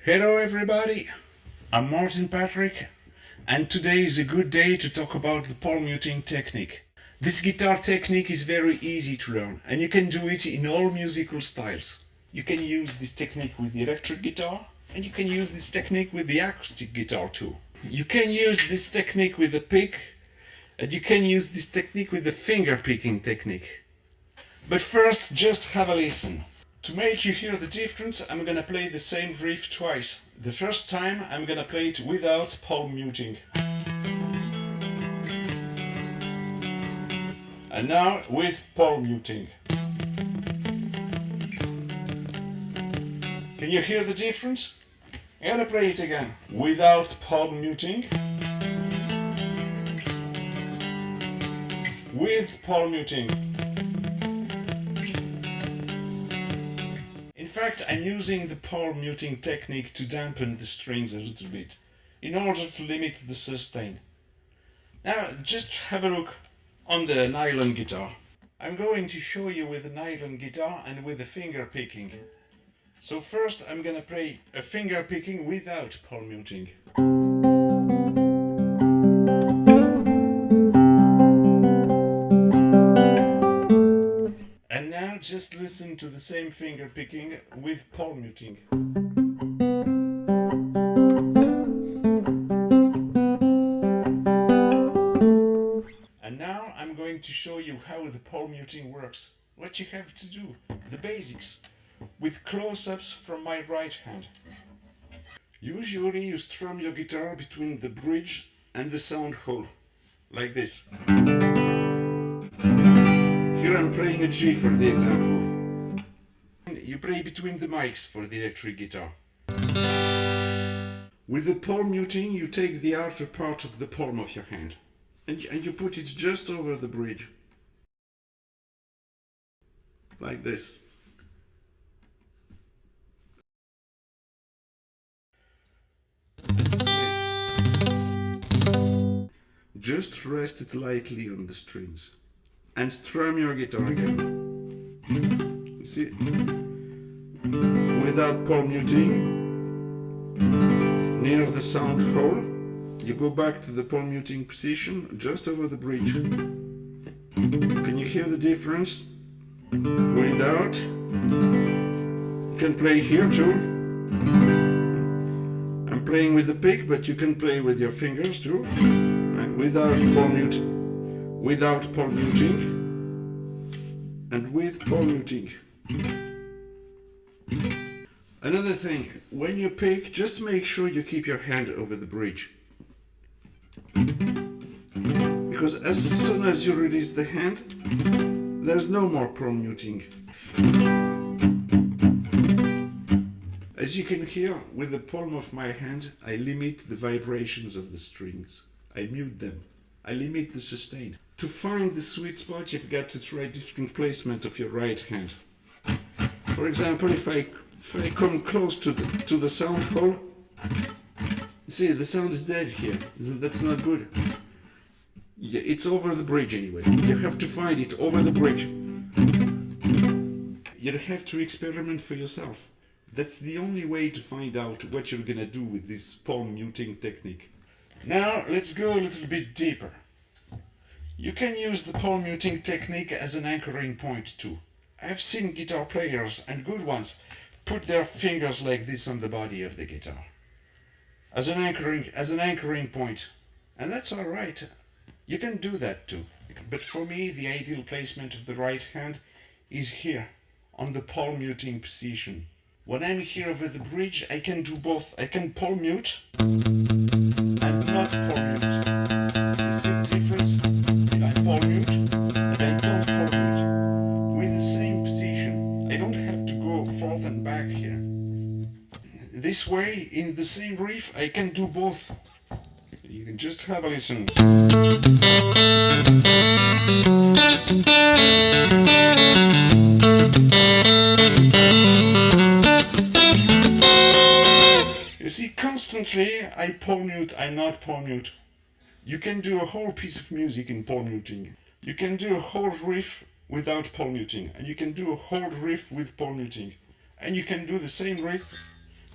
Hello everybody, I'm Martin Patrick, and today is a good day to talk about the palm muting technique. This guitar technique is very easy to learn, and you can do it in all musical styles. You can use this technique with the electric guitar, and you can use this technique with the acoustic guitar too. You can use this technique with the pick, and you can use this technique with the finger picking technique. But first, just have a listen. To make you hear the difference, I'm gonna play the same riff twice. The first time I'm gonna play it without palm muting. And now with palm muting. Can you hear the difference? I'm gonna play it again. Without palm muting. With palm muting. In fact, I'm using the palm muting technique to dampen the strings a little bit, in order to limit the sustain. Now, just have a look on the nylon guitar. I'm going to show you with the nylon guitar and with the finger picking. So first I'm gonna play a finger picking without palm muting. And now just listen to the same finger picking with palm muting. And now I'm going to show you how the palm muting works. What you have to do, the basics, with close-ups from my right hand. Usually you strum your guitar between the bridge and the sound hole, like this. Here I'm playing a G for the example. You play between the mics for the electric guitar. With the palm muting, you take the outer part of the palm of your hand and you put it just over the bridge. Like this. Just rest it lightly on the strings and strum your guitar again. You see? Without palm muting, near the sound hole, you go back to the palm muting position just over the bridge. Can you hear the difference? Without. You can play here too. I'm playing with the pick, but you can play with your fingers too. And without palm muting, and with palm muting. Another thing, when you pick, just make sure you keep your hand over the bridge. Because as soon as you release the hand, there's no more palm muting. As you can hear, with the palm of my hand, I limit the vibrations of the strings. I mute them. I limit the sustain. To find the sweet spot, you've got to try different placement of your right hand. For example, if I come close to the sound hole, see, the sound is dead here. That's not good. Yeah, it's over the bridge anyway. You have to find it over the bridge. You have to experiment for yourself. That's the only way to find out what you're gonna do with this palm muting technique. Now let's go a little bit deeper. You can use the palm muting technique as an anchoring point too. I've seen guitar players, and good ones, put their fingers like this on the body of the guitar as an anchoring point, and that's all right. You can do that too. But for me, the ideal placement of the right hand is here on the palm muting position. When I'm here over the bridge, I can do both. I can palm mute and not palm mute. You see the difference? I palm mute and I don't palm mute. With the same position, I don't have to go forth and back here. This way, in the same riff, I can do both. You can just have a listen. You see, constantly I palm mute, I not palm mute. You can do a whole piece of music in palm muting. You can do a whole riff without palm muting, and you can do a whole riff with palm muting, and you can do the same riff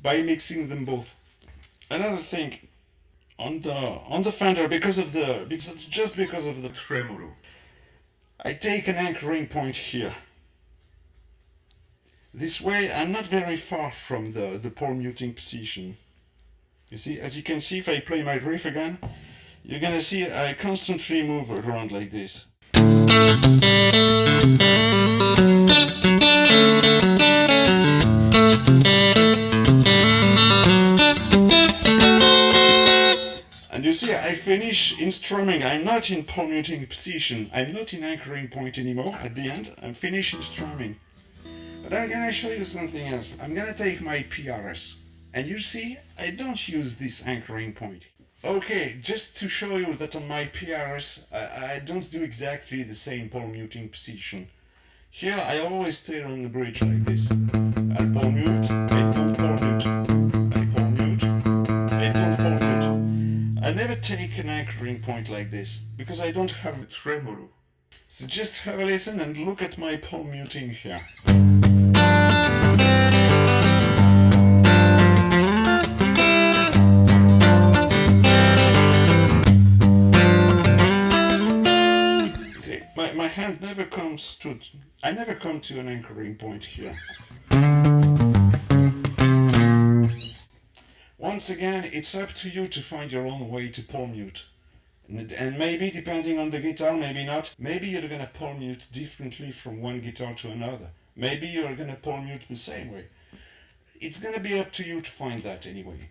by mixing them both. Another thing, on the Fender, because of the tremolo, I take an anchoring point here. This way I'm not very far from the palm muting position. You see, as you can see, if I play my riff again, you're gonna see I constantly move around like this. And you see, I finish in strumming. I'm not in palm muting position. I'm not in anchoring point anymore. At the end, I'm finishing strumming. But I'm gonna show you something else. I'm gonna take my PRS. And you see, I don't use this anchoring point. Okay, just to show you that on my PRS, I don't do exactly the same palm muting position. Here, I always stay on the bridge like this. I'll palm mute, I don't palm mute. I palm mute, I don't palm mute. I never take an anchoring point like this, because I don't have a tremolo. So just have a listen and look at my palm muting here. See, my hand never comes to, I never come to an anchoring point here. Once again, it's up to you to find your own way to palm mute. And maybe, depending on the guitar, maybe not. Maybe you're gonna palm mute differently from one guitar to another. Maybe you're gonna palm mute the same way. It's gonna be up to you to find that anyway.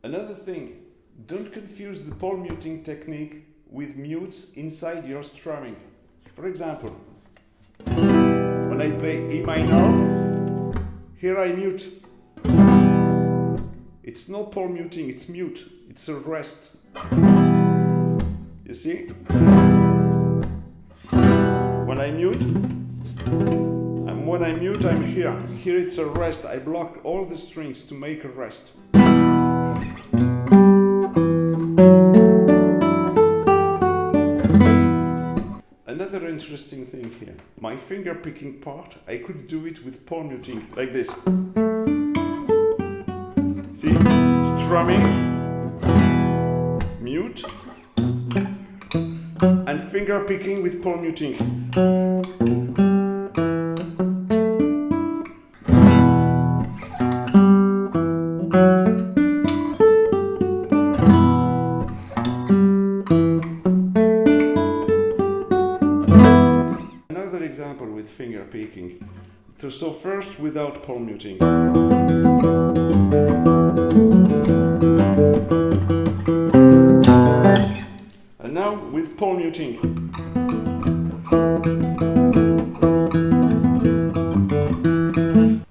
Another thing, don't confuse the palm muting technique with mutes inside your strumming. For example, when I play E minor, here I mute. It's not palm muting, it's mute. It's a rest. You see? When I mute, I'm here. Here it's a rest. I block all the strings to make a rest. Another interesting thing here. My finger picking part, I could do it with palm muting, like this. See? Strumming, mute, and finger picking with palm muting. Another example with finger picking. So first without palm muting. And now with palm muting.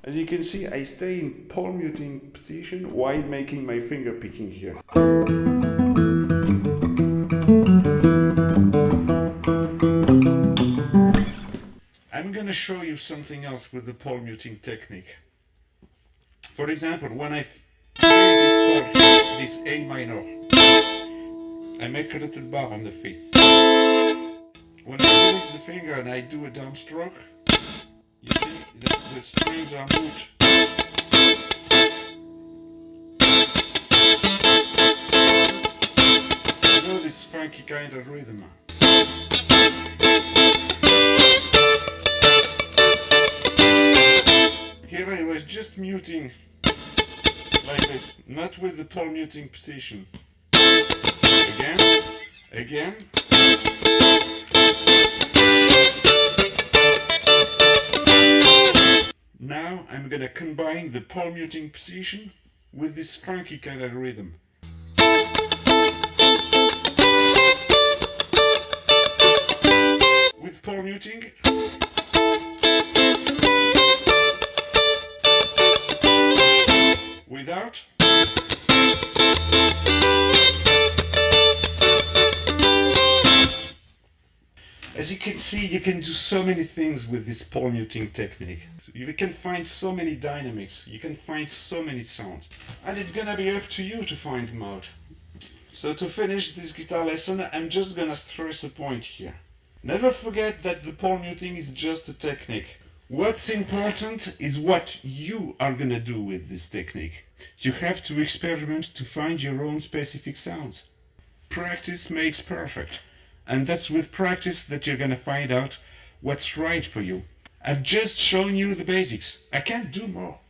As you can see, I stay in palm muting position while making my finger picking here. I'm gonna show you something else with the palm muting technique. For example, when I play this chord here, this A minor, I make a little bar on the fifth. When I release the finger and I do a downstroke, you see that the strings are moved. You know this funky kind of rhythm. Here I was just muting like this, not with the palm muting position. Again. Now I'm gonna combine the palm muting position with this funky kind of rhythm. With palm muting. Without. As you can see, you can do so many things with this palm muting technique. You can find so many dynamics, you can find so many sounds. And it's gonna be up to you to find them out. So to finish this guitar lesson, I'm just gonna stress a point here. Never forget that the palm muting is just a technique. What's important is what you are gonna do with this technique. You have to experiment to find your own specific sounds. Practice makes perfect, and that's with practice that you're gonna find out what's right for you. I've just shown you the basics. I can't do more.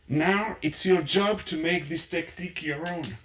Now it's your job to make this technique your own.